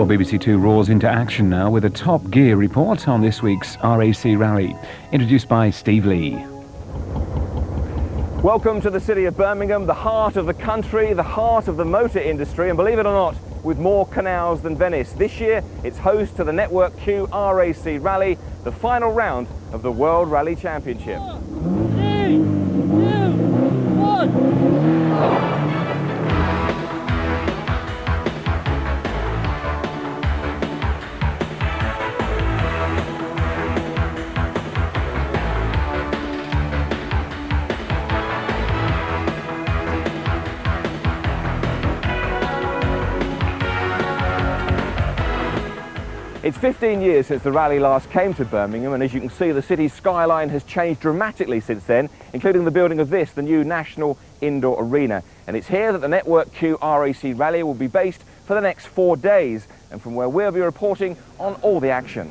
Well, BBC Two roars into action now with a Top Gear report on this week's RAC Rally, introduced by Steve Lee. Welcome to the city of Birmingham, the heart of the country, the heart of the motor industry, and believe it or not, with more canals than Venice. This year, it's host to the Network Q RAC Rally, the final round of the World Rally Championship. 3, 2, 1. It's 15 years since the rally last came to Birmingham, and as you can see, the city's skyline has changed dramatically since then, including the building of this, the new National Indoor Arena. And it's here that the Network Q RAC Rally will be based for the next 4 days, and from where we'll be reporting on all the action.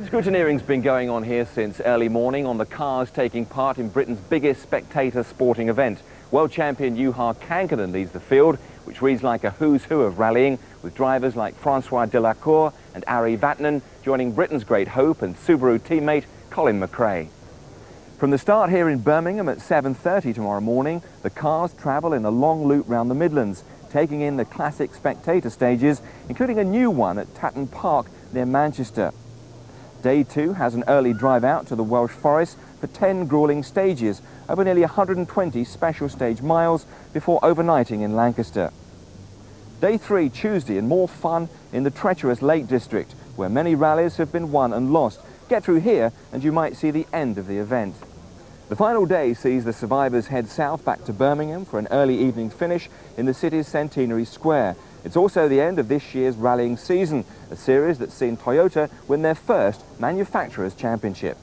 Scrutineering's been going on here since early morning on the cars taking part in Britain's biggest spectator sporting event. World champion Juha Kankkunen leads the field, which reads like a who's who of rallying, with drivers like Francois Delacour and Ari Vatanen joining Britain's great hope and Subaru teammate Colin McRae. From the start here in Birmingham at 7:30 tomorrow morning, the cars travel in a long loop round the Midlands, taking in the classic spectator stages, including a new one at Tatton Park near Manchester. Day 2 has an early drive out to the Welsh Forest for 10 gruelling stages over nearly 120 special stage miles before overnighting in Lancaster. Day 3 Tuesday, and more fun in the treacherous Lake District, where many rallies have been won and lost. Get through here and you might see the end of the event. The final day sees the survivors head south back to Birmingham for an early evening finish in the city's Centenary Square. It's also the end of this year's rallying season, a series that's seen Toyota win their first Manufacturers' Championship.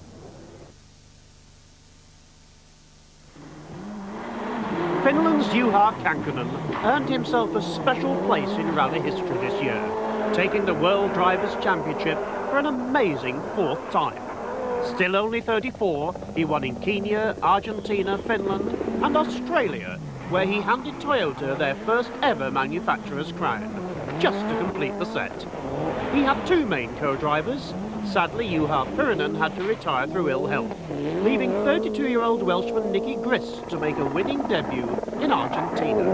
Finland's Juha Kankkunen earned himself a special place in rally history this year, taking the World Drivers' Championship for an amazing 4th time. Still only 34, he won in Kenya, Argentina, Finland and Australia, where he handed Toyota their first ever manufacturer's crown, just to complete the set. He had 2 main co-drivers. Sadly, Juha Pirinen had to retire through ill health, leaving 32-year-old Welshman Nicky Grist to make a winning debut in Argentina.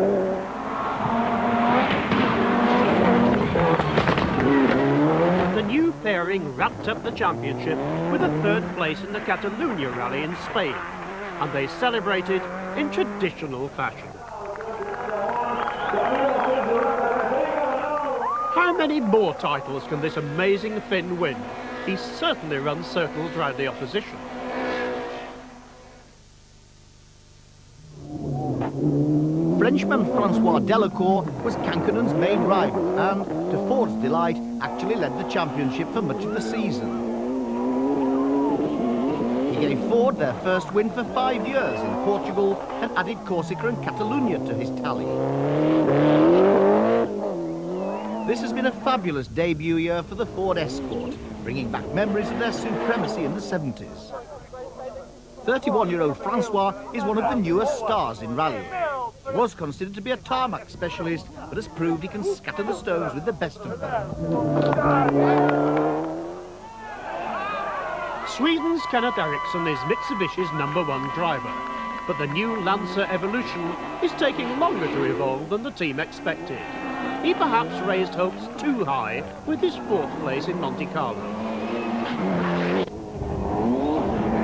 The new pairing wrapped up the championship with a 3rd place in the Catalonia Rally in Spain, and they celebrated in traditional fashion. How many more titles can this amazing Finn win? He certainly runs circles round the opposition. Frenchman Francois Delacour was Kankkunen's main rival and, to Ford's delight, actually led the championship for much of the season. He gave Ford their first win for 5 years in Portugal and added Corsica and Catalonia to his tally. This has been a fabulous debut year for the Ford Escort, bringing back memories of their supremacy in the 70s. 31-year-old Francois is one of the newest stars in rallying. He was considered to be a tarmac specialist, but has proved he can scatter the stones with the best of them. Sweden's Kenneth Eriksson is Mitsubishi's #1 driver, but the new Lancer Evolution is taking longer to evolve than the team expected. He perhaps raised hopes too high with his 4th place in Monte Carlo.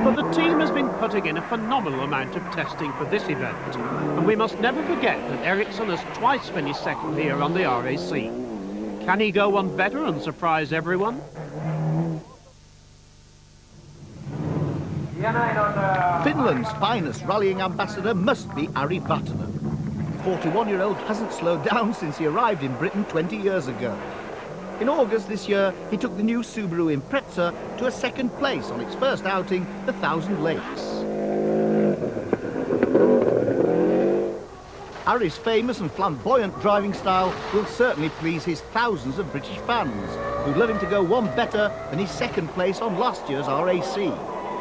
But the team has been putting in a phenomenal amount of testing for this event, and we must never forget that Eriksson has twice finished 2nd here on the RAC. Can he go one better and surprise everyone? Finland's finest rallying ambassador must be Ari Vatanen. The 41-year-old hasn't slowed down since he arrived in Britain 20 years ago. In August this year, he took the new Subaru Impreza to a 2nd place on its first outing, the Thousand Lakes. Ari's famous and flamboyant driving style will certainly please his thousands of British fans, who'd love him to go one better than his 2nd place on last year's RAC.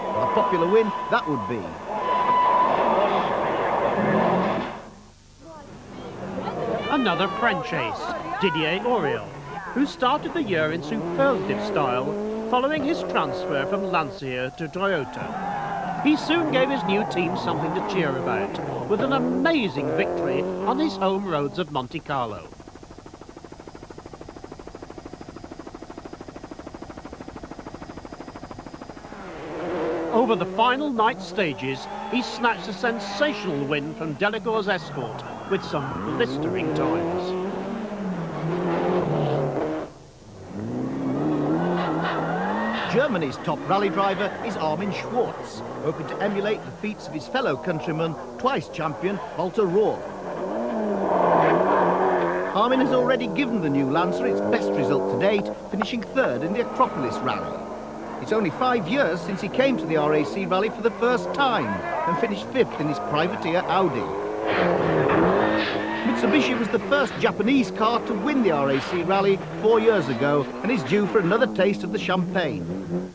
What a popular win that would be. Another French ace, Didier Auriol. who started the year in superlative style following his transfer from Lancia to Toyota. He soon gave his new team something to cheer about, with an amazing victory on his home roads of Monte Carlo. Over the final night stages, he snatched a sensational win from Delacour's Escort with some blistering times. Germany's top rally driver is Armin Schwarz, hoping to emulate the feats of his fellow countryman, twice champion Walter Rohr. Armin has already given the new Lancer its best result to date, finishing third in the Acropolis Rally. It's only 5 years since he came to the RAC Rally for the first time and finished fifth in his privateer Audi. Mitsubishi was the first Japanese car to win the RAC Rally 4 years ago and is due for another taste of the champagne.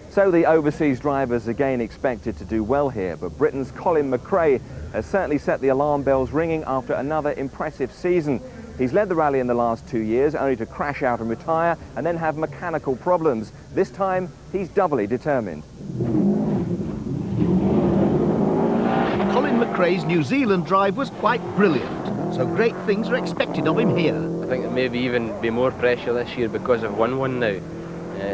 So the overseas drivers again expected to do well here, but Britain's Colin McRae has certainly set the alarm bells ringing after another impressive season. He's led the rally in the last 2 years, only to crash out and retire and then have mechanical problems. This time, he's doubly determined. Colin McRae's New Zealand drive was quite brilliant, so great things are expected of him here. I think there maybe even be more pressure this year because I've won one now.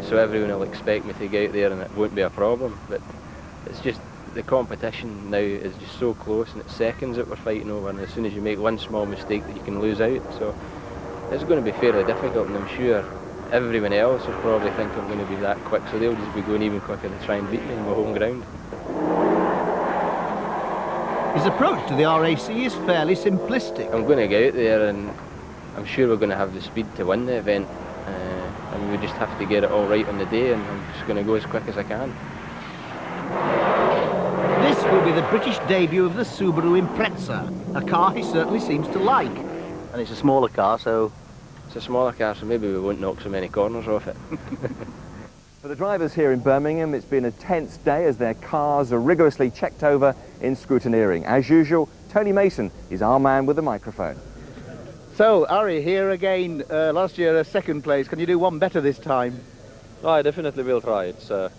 So everyone will expect me to get out there and it won't be a problem. But it's just the competition now is just so close and it's seconds that we're fighting over, and as soon as you make one small mistake that you can lose out. So it's going to be fairly difficult, and I'm sure everyone else will probably think I'm going to be that quick, so they'll just be going even quicker to try and beat me in my home ground. His approach to the RAC is fairly simplistic. I'm going to get out there and I'm sure we're going to have the speed to win the event. And we just have to get it all right on the day, and I'm just going to go as quick as I can. This will be the British debut of the Subaru Impreza, a car he certainly seems to like. And it's a smaller car, so... It's a smaller car, so maybe we won't knock so many corners off it. For the drivers here in Birmingham, it's been a tense day as their cars are rigorously checked over in scrutineering. As usual, Tony Mason is our man with the microphone. So, Ari, here again, last year second place. Can you do one better this time? I definitely will try. It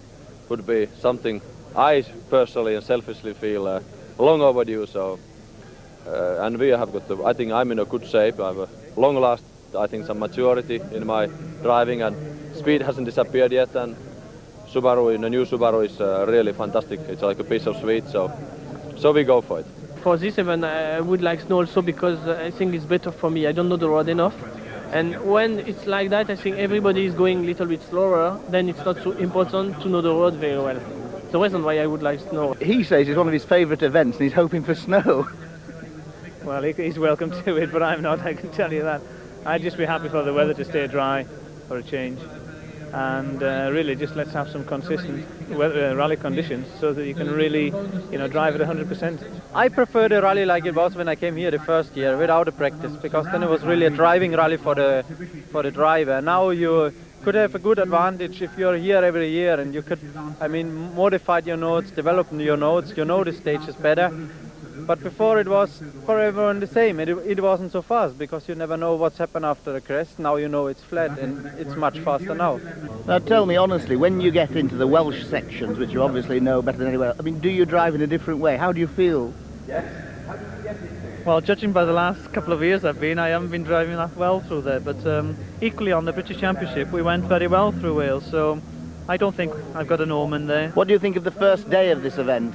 would be something I personally and selfishly feel long overdue. So, and we have got. I think I'm in a good shape. I have a long last. I think some maturity in my driving, and speed hasn't disappeared yet. And Subaru, the new Subaru is really fantastic. It's like a piece of sweet. So we go for it. For this event, I would like snow also because I think it's better for me. I don't know the road enough. And when it's like that, I think everybody is going a little bit slower, then it's not so important to know the road very well. The reason why I would like snow. He says it's one of his favourite events and he's hoping for snow. Well, he's welcome to it, but I'm not, I can tell you that. I'd just be happy for the weather to stay dry for a change. And really just let's have some consistent rally conditions so that you can really, drive at 100%. I prefer the rally like it was when I came here the first year without a practice, because then it was really a driving rally for the driver. Now you could have a good advantage if you're here every year and you could, modify your notes, develop your notes, you know the stages better. But before it was for everyone the same. It wasn't so fast because you never know what's happened after the crest. Now you know it's flat and it's much faster now. Now tell me honestly, when you get into the Welsh sections, which you obviously know better than anywhere, do you drive in a different way? How do you feel? Well, judging by the last couple of years I haven't been driving that well through there, but equally on the British Championship we went very well through Wales, so I don't think I've got an omen there. What do you think of the first day of this event?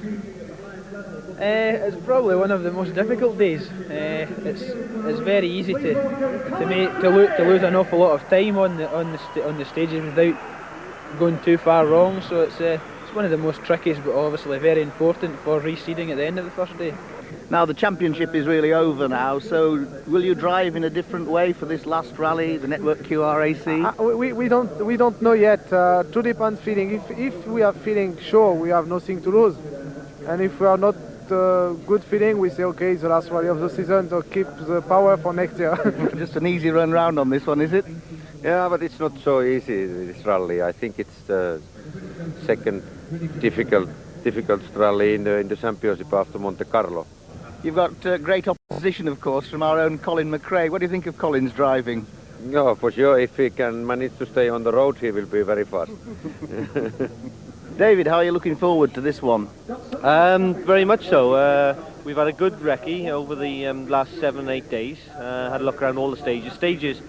It's probably one of the most difficult days. It's very easy to lose an awful lot of time on the stages without going too far wrong. So it's one of the most trickiest, but obviously very important for reseeding at the end of the first day. Now the championship is really over now, so will you drive in a different way for this last rally, the Network Q RAC? We don't know yet. Two different feeling. If we are feeling sure we have nothing to lose, and if we are not good feeling, we say okay, it's the last rally of the season, so keep the power for next year. Just an easy run round on this one, is it? Yeah, but it's not so easy, this rally. I think it's the second difficult rally in the championship after Monte Carlo. You've got great opposition, of course, from our own Colin McRae. What do you think of Colin's driving? No, for sure, if he can manage to stay on the road, he will be very fast. David, how are you looking forward to this one? Very much so. We've had a good recce over the last 7-8 days. Had a look around all the stages. Stages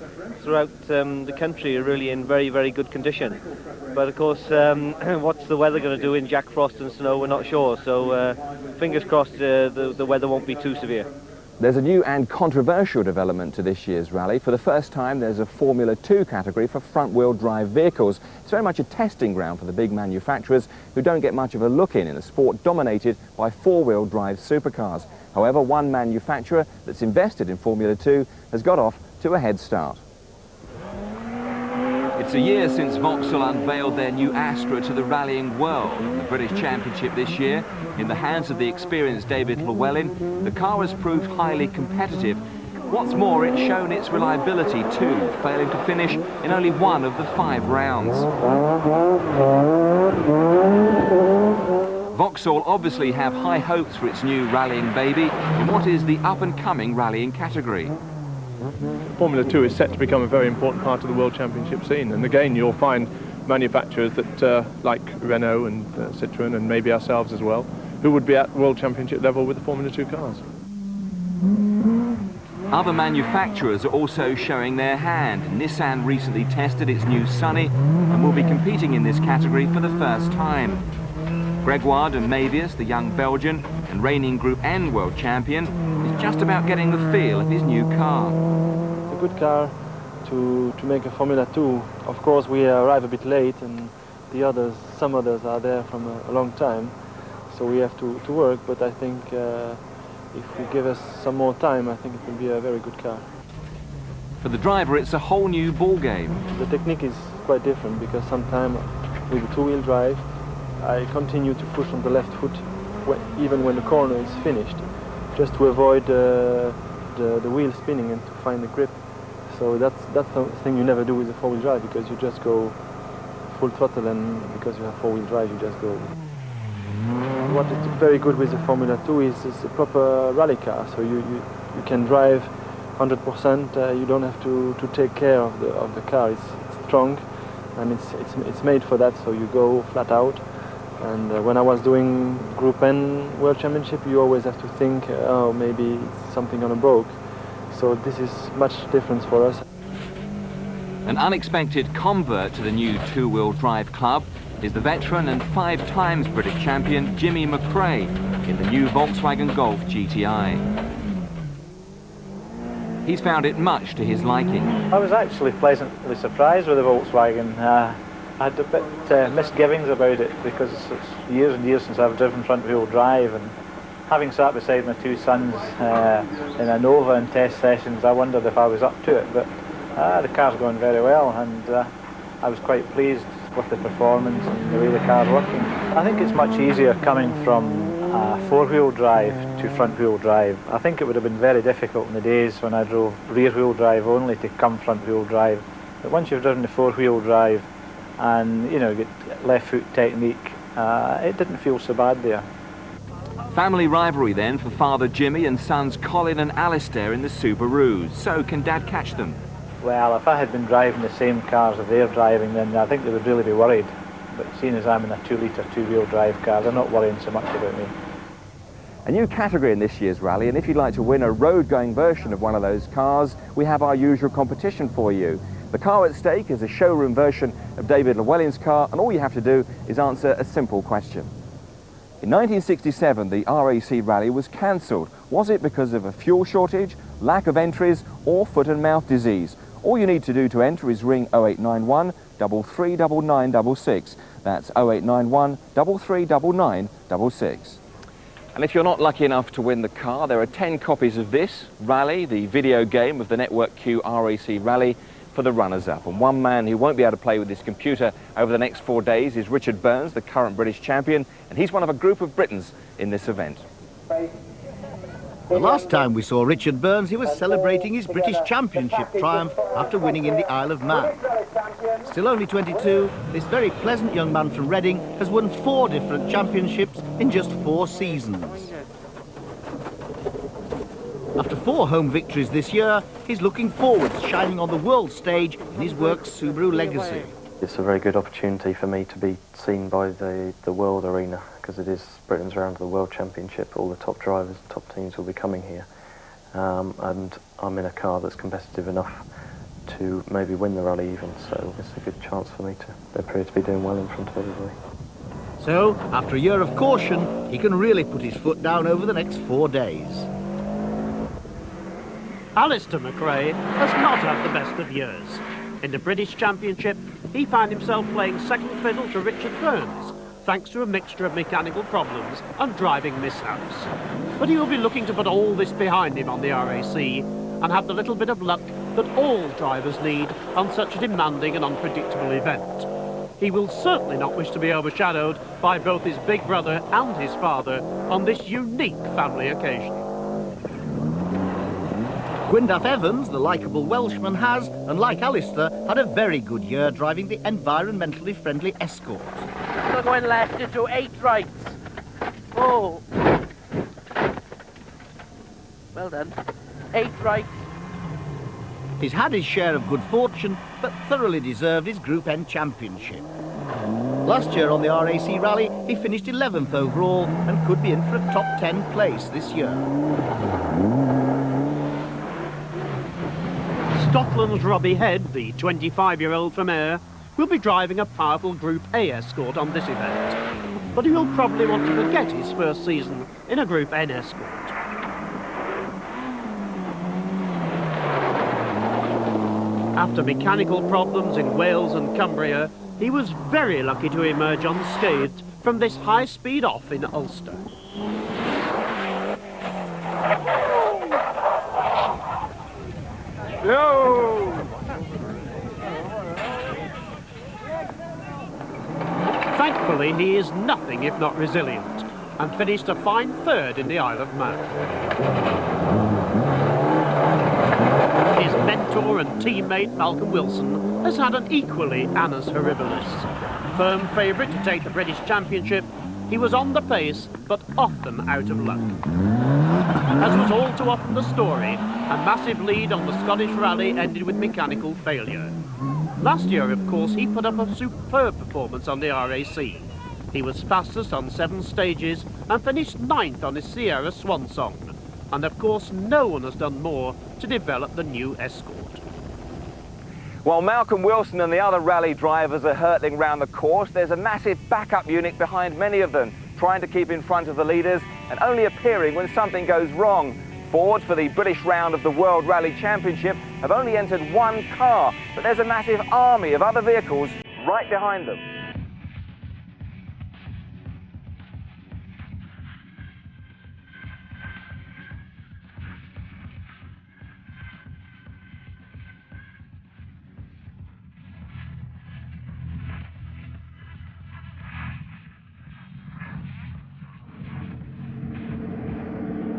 throughout the country are really in very, very good condition. But of course, what's the weather going to do in Jack Frost and snow, we're not sure. So fingers crossed the weather won't be too severe. There's a new and controversial development to this year's rally. For the first time, there's a Formula 2 category for front-wheel drive vehicles. It's very much a testing ground for the big manufacturers who don't get much of a look in a sport dominated by four-wheel drive supercars. However, one manufacturer that's invested in Formula 2 has got off to a head start. It's a year since Vauxhall unveiled their new Astra to the rallying world. The British Championship this year, in the hands of the experienced David Llewellyn, the car has proved highly competitive. What's more, it's shown its reliability too, failing to finish in only one of the 5 rounds. Vauxhall obviously have high hopes for its new rallying baby in what is the up-and-coming rallying category. Formula 2 is set to become a very important part of the World Championship scene, and again you'll find manufacturers that like Renault and Citroën and maybe ourselves as well, who would be at World Championship level with the Formula 2 cars. Other manufacturers are also showing their hand. Nissan recently tested its new Sunny and will be competing in this category for the first time. Gregoire de Mavius, the young Belgian and reigning Group N world champion, is just about getting the feel of his new car. It's a good car to make a Formula 2. Of course, we arrive a bit late, and some others are there from a long time, so we have to work. But I think if we give us some more time, I think it will be a very good car. For the driver, it's a whole new ball game. The technique is quite different because sometimes with the two-wheel drive, I continue to push on the left foot even when the corner is finished, just to avoid the wheel spinning and to find the grip. So that's something you never do with a four-wheel drive, because you just go full throttle, and because you have four-wheel drive you just go. What is very good with the Formula 2 is a proper rally car, so you can drive 100%, you don't have to take care of the car. It's strong and it's made for that, so you go flat out. And when I was doing Group N World Championship, you always have to think, oh, maybe something gonna broke. So this is much difference for us. An unexpected convert to the new two-wheel drive club is the veteran and 5 times British champion Colin McRae in the new Volkswagen Golf GTI. He's found it much to his liking. I was actually pleasantly surprised with the Volkswagen. I had a bit misgivings about it because it's years and years since I've driven front-wheel drive, and having sat beside my 2 sons in a Nova in test sessions, I wondered if I was up to it, but the car's going very well, and I was quite pleased with the performance and the way the car's working. I think it's much easier coming from four-wheel drive to front-wheel drive. I think it would have been very difficult in the days when I drove rear-wheel drive only to come front-wheel drive. But once you've driven the four-wheel drive and get left foot technique, it didn't feel so bad there. Family rivalry then for father Jimmy and sons Colin and Alistair in the Subarus. So can Dad catch them? Well, if I had been driving the same cars that they're driving, then I think they would really be worried. But seeing as I'm in a 2-litre two-wheel drive car, they're not worrying so much about me. A new category in this year's rally, and if you'd like to win a road-going version of one of those cars, we have our usual competition for you. The car at stake is a showroom version of David Llewellyn's car, and all you have to do is answer a simple question. In 1967, the RAC Rally was cancelled. Was it because of a fuel shortage, lack of entries, or foot and mouth disease? All you need to do to enter is ring 0891 339966. That's 0891 339966. And if you're not lucky enough to win the car, there are 10 copies of this Rally, the video game of the Network Q RAC Rally, for the runners-up. And one man who won't be able to play with his computer over the next 4 days is Richard Burns, the current British champion, and he's one of a group of Britons in this event. The last time we saw Richard Burns, he was celebrating his British Championship triumph after winning in the Isle of Man. Still only 22, this very pleasant young man from Reading has won 4 different championships in just 4 seasons. After 4 home victories this year, he's looking forward to shining on the world stage in his work's Subaru legacy. It's a very good opportunity for me to be seen by the world arena, because it is Britain's round of the World Championship. All the top drivers, top teams will be coming here. And I'm in a car that's competitive enough to maybe win the rally even, so it's a good chance for me to appear to be doing well in front of everybody. So, after a year of caution, he can really put his foot down over the next 4 days. Alistair McRae has not had the best of years. In the British Championship, he found himself playing second fiddle to Richard Burns, thanks to a mixture of mechanical problems and driving mishaps. But he will be looking to put all this behind him on the RAC and have the little bit of luck that all drivers need on such a demanding and unpredictable event. He will certainly not wish to be overshadowed by both his big brother and his father on this unique family occasion. Gwyndaf Evans, the likeable Welshman, has, unlike Alistair, had a very good year driving the environmentally friendly Escort. We're going left into 8 rights. Oh. Well done. 8 rights. He's had his share of good fortune, but thoroughly deserved his Group N championship. Last year on the RAC Rally, he finished 11th overall and could be in for a top 10 place this year. Scotland's Robbie Head, the 25-year-old from Ayr, will be driving a powerful Group A Escort on this event. But he will probably want to forget his first season in a Group N Escort. After mechanical problems in Wales and Cumbria, he was very lucky to emerge unscathed from this high-speed off in Ulster. No! Thankfully, he is nothing if not resilient, and finished a fine 3rd in the Isle of Man. His mentor and teammate Malcolm Wilson has had an equally annus horribilis. Firm favourite to take the British Championship, he was on the pace, but often out of luck. As was all too often the story, a massive lead on the Scottish Rally ended with mechanical failure. Last year, of course, he put up a superb performance on the RAC. He was fastest on 7 stages and finished 9th on his Sierra Swan Song. And of course, no one has done more to develop the new Escort. While Malcolm Wilson and the other rally drivers are hurtling round the course, there's a massive backup unit behind many of them, trying to keep in front of the leaders and only appearing when something goes wrong. Ford, for the British round of the World Rally Championship, have only entered 1 car, but there's a massive army of other vehicles right behind them.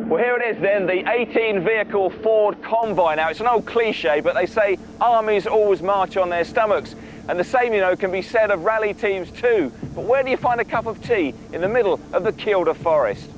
Well, here it is then, the 18-vehicle Ford convoy. Now, it's an old cliche, but they say armies always march on their stomachs. And the same, you know, can be said of rally teams too. But where do you find a cup of tea in the middle of the Kielder Forest?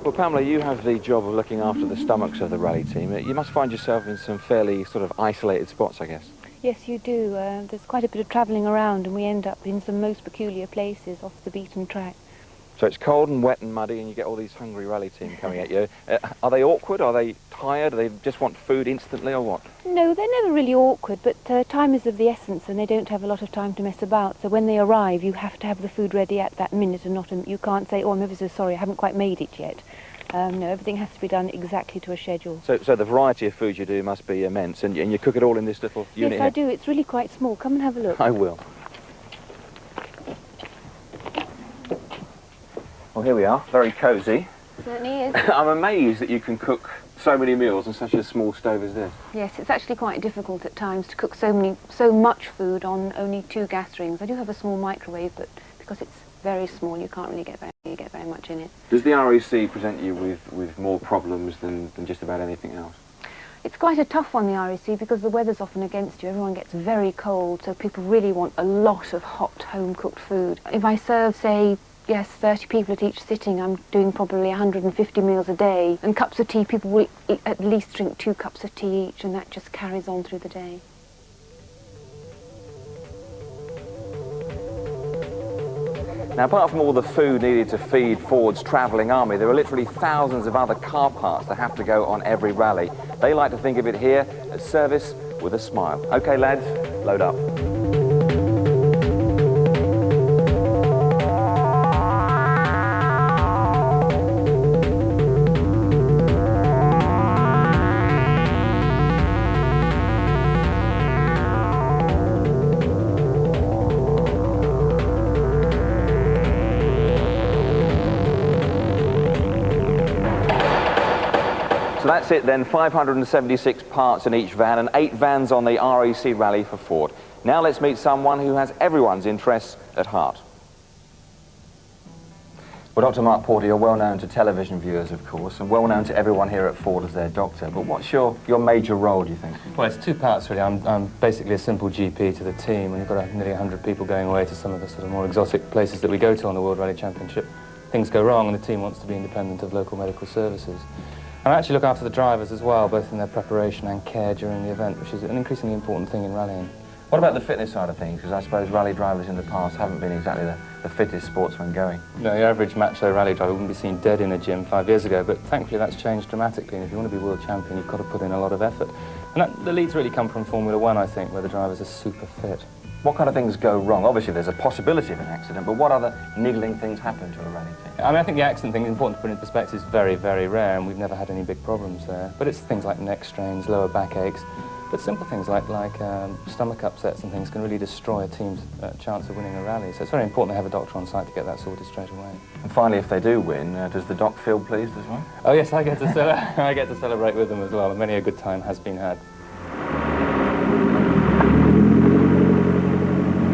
Well, Pamela, you have the job of looking after the stomachs of the rally team. You must find yourself in some fairly sort of isolated spots, I guess. Yes, you do. There's quite a bit of travelling around and we end up in some most peculiar places off the beaten track. So it's cold and wet and muddy and you get all these hungry rally team coming at you. Are they awkward? Are they tired? Do they just want food instantly or what? No, they're never really awkward, but time is of the essence and they don't have a lot of time to mess about. So when they arrive, you have to have the food ready at that minute and you can't say, oh, I'm ever so sorry, I haven't quite made it yet. No, everything has to be done exactly to a schedule. So the variety of food you do must be immense, and you cook it all in this little unit Yes, here? I do. It's really quite small. Come and have a look. I will. Well, here we are, very cosy. Certainly is. I'm amazed that you can cook so many meals on such a small stove as this. Yes, it's actually quite difficult at times to cook so much food on only 2 gas rings. I do have a small microwave, but because it's very small. You can't really get very much in it. Does the RAC present you with more problems than just about anything else? It's quite a tough one, the RAC, because the weather's often against you. Everyone gets very cold, so people really want a lot of hot, home-cooked food. If I serve, say, 30 people at each sitting, I'm doing probably 150 meals a day. And cups of tea, people will at least drink 2 cups of tea each, and that just carries on through the day. Now, apart from all the food needed to feed Ford's travelling army, there are literally thousands of other car parts that have to go on every rally. They like to think of it here as service with a smile. OK, lads, load up. So that's it then, 576 parts in each van and 8 vans on the RAC Rally for Ford. Now let's meet someone who has everyone's interests at heart. Well, Dr. Mark Porter, you're well known to television viewers, of course, and well known to everyone here at Ford as their doctor. But what's your major role, do you think? Well, it's 2 parts, really. I'm basically a simple GP to the team, and you've got nearly 100 people going away to some of the sort of more exotic places that we go to on the World Rally Championship. Things go wrong, and the team wants to be independent of local medical services. I actually look after the drivers as well, both in their preparation and care during the event, which is an increasingly important thing in rallying. What about the fitness side of things? Because I suppose rally drivers in the past haven't been exactly the fittest sportsmen going. No, your average macho rally driver wouldn't be seen dead in a gym 5 years ago, but thankfully that's changed dramatically, and if you want to be world champion, you've got to put in a lot of effort. And the leads really come from Formula One, I think, where the drivers are super fit. What kind of things go wrong? Obviously there's a possibility of an accident, but what other niggling things happen to a rally team? I mean, I think the accident thing is important to put in perspective. It's very, very rare, and we've never had any big problems there. But it's things like neck strains, lower back aches, but simple things like stomach upsets and things can really destroy a team's chance of winning a rally. So it's very important to have a doctor on site to get that sorted straight away. And finally, if they do win, does the doc feel pleased as well? Oh yes, I get to celebrate with them as well, and many a good time has been had.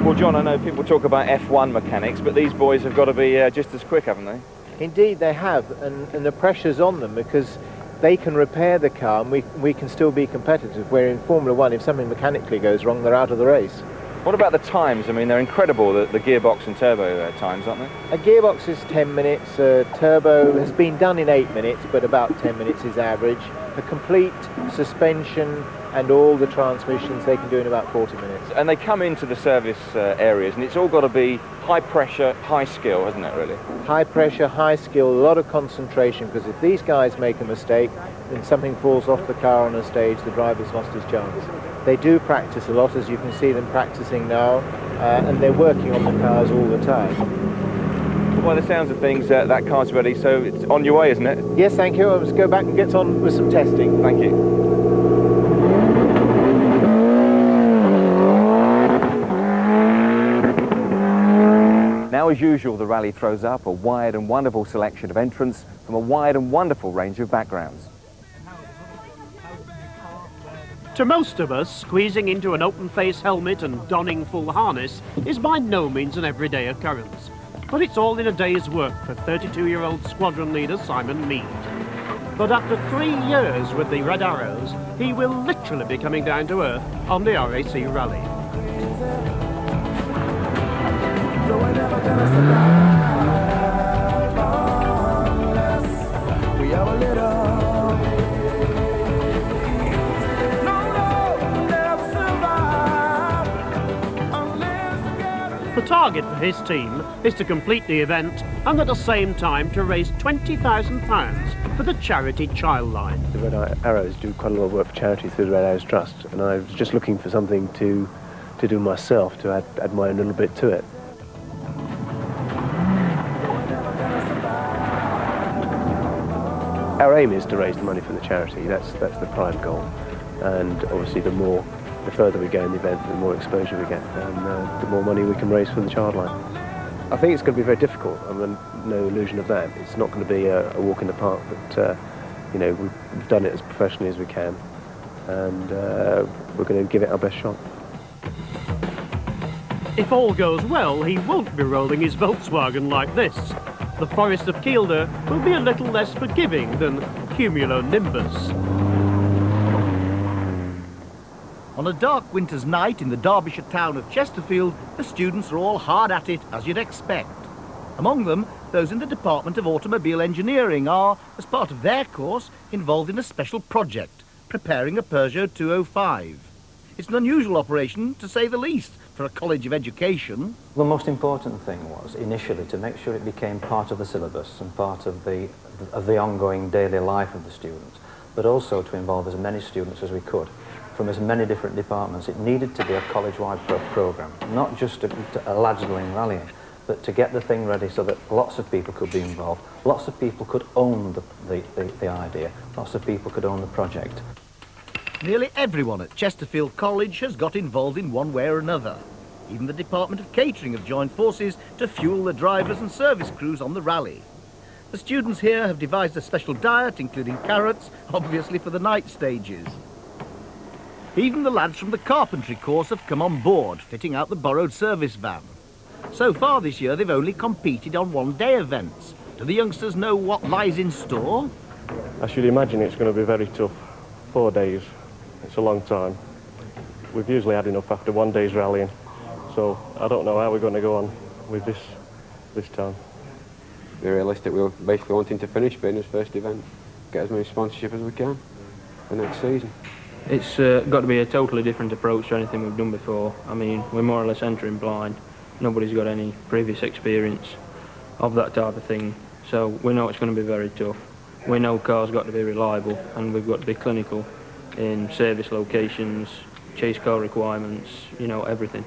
Well, John, I know people talk about F1 mechanics, but these boys have got to be just as quick, haven't they? Indeed, they have, and the pressure's on them because they can repair the car and we can still be competitive, where in Formula One, if something mechanically goes wrong, they're out of the race. What about the times? I mean, they're incredible, the gearbox and turbo times, aren't they? A gearbox is 10 minutes, turbo has been done in 8 minutes, but about 10 minutes is average. A complete suspension and all the transmissions they can do in about 40 minutes. And they come into the service areas, and it's all got to be high pressure, high skill, hasn't it, really? High pressure, high skill, a lot of concentration, because if these guys make a mistake and something falls off the car on a stage, the driver's lost his chance. They do practice a lot, as you can see them practicing now, and they're working on the cars all the time. Well, by the sounds of things, that car's ready, so it's on your way, isn't it? Yes, thank you. Let's go back and get on with some testing. Thank you. Now, as usual, the rally throws up a wide and wonderful selection of entrants from a wide and wonderful range of backgrounds. To most of us, squeezing into an open-face helmet and donning full harness is by no means an everyday occurrence. But it's all in a day's work for 32-year-old squadron leader Simon Mead. But after 3 years with the Red Arrows, he will literally be coming down to earth on the RAC Rally. The target for his team is to complete the event and at the same time to raise £20,000 for the charity Childline. The Red Arrows do quite a lot of work for charity through the Red Arrows Trust, and I was just looking for something to do myself, to add my own little bit to it. Our aim is to raise the money for the charity. That's the prime goal, and obviously the further we go in the event, the more exposure we get, and the more money we can raise for the Childline. I think it's going to be very difficult. I mean, no illusion of that. It's not going to be a walk in the park, but you know, we've done it as professionally as we can, and we're going to give it our best shot. If all goes well, he won't be rolling his Volkswagen like this. The Forest of Kielder will be a little less forgiving than cumulonimbus. On a dark winter's night in the Derbyshire town of Chesterfield, the students are all hard at it, as you'd expect. Among them, those in the Department of Automobile Engineering are, as part of their course, involved in a special project, preparing a Peugeot 205. It's an unusual operation, to say the least, for a college of education. The most important thing was, initially, to make sure it became part of the syllabus and part of the ongoing daily life of the students, but also to involve as many students as we could, from as many different departments. It needed to be a college-wide programme, not just a lads doing rallying, but to get the thing ready so that lots of people could be involved, lots of people could own the idea, lots of people could own the project. Nearly everyone at Chesterfield College has got involved in one way or another. Even the Department of Catering have joined forces to fuel the drivers and service crews on the rally. The students here have devised a special diet, including carrots, obviously for the night stages. Even the lads from the carpentry course have come on board, fitting out the borrowed service van. So far this year, they've only competed on one-day events. Do the youngsters know what lies in store? I should imagine it's going to be very tough. 4 days. It's a long time. We've usually had enough after 1 day's rallying, so I don't know how we're going to go on with this time. To be realistic, we're basically wanting to finish being his first event, get as many sponsorship as we can for next season. It's got to be a totally different approach to anything we've done before. I mean, we're more or less entering blind. Nobody's got any previous experience of that type of thing, so we know it's going to be very tough. We know cars got to be reliable, and we've got to be clinical in service locations, chase car requirements, you know, everything.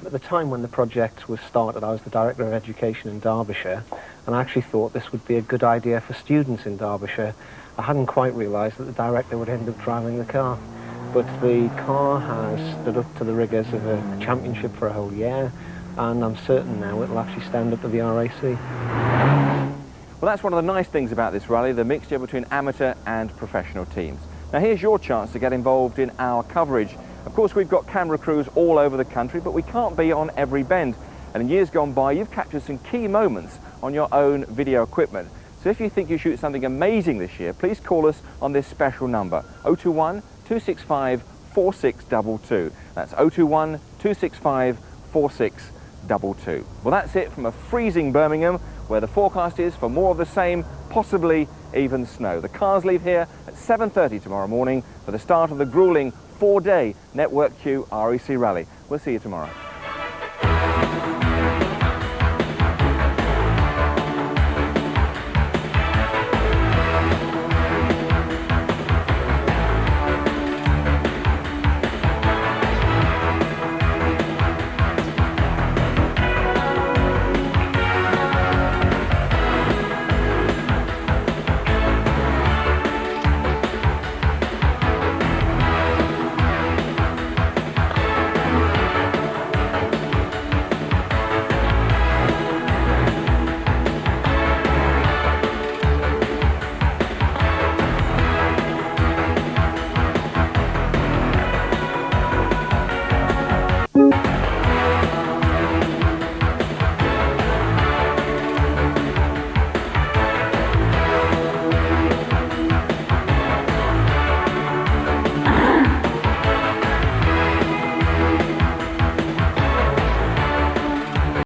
At the time when the project was started, I was the Director of Education in Derbyshire, and I actually thought this would be a good idea for students in Derbyshire. I hadn't quite realised that the director would end up driving the car. But the car has stood up to the rigours of a championship for a whole year, and I'm certain now it'll actually stand up to the RAC. Well, that's one of the nice things about this rally, the mixture between amateur and professional teams. Now here's your chance to get involved in our coverage. Of course, we've got camera crews all over the country, but we can't be on every bend. And in years gone by, you've captured some key moments on your own video equipment. So if you think you shoot something amazing this year, please call us on this special number, 021 265 4622. That's 021 265 4622. Well, that's it from a freezing Birmingham, where the forecast is for more of the same, possibly even snow. The cars leave here at 7:30 tomorrow morning for the start of the gruelling 4-day Network Q RAC Rally. We'll see you tomorrow.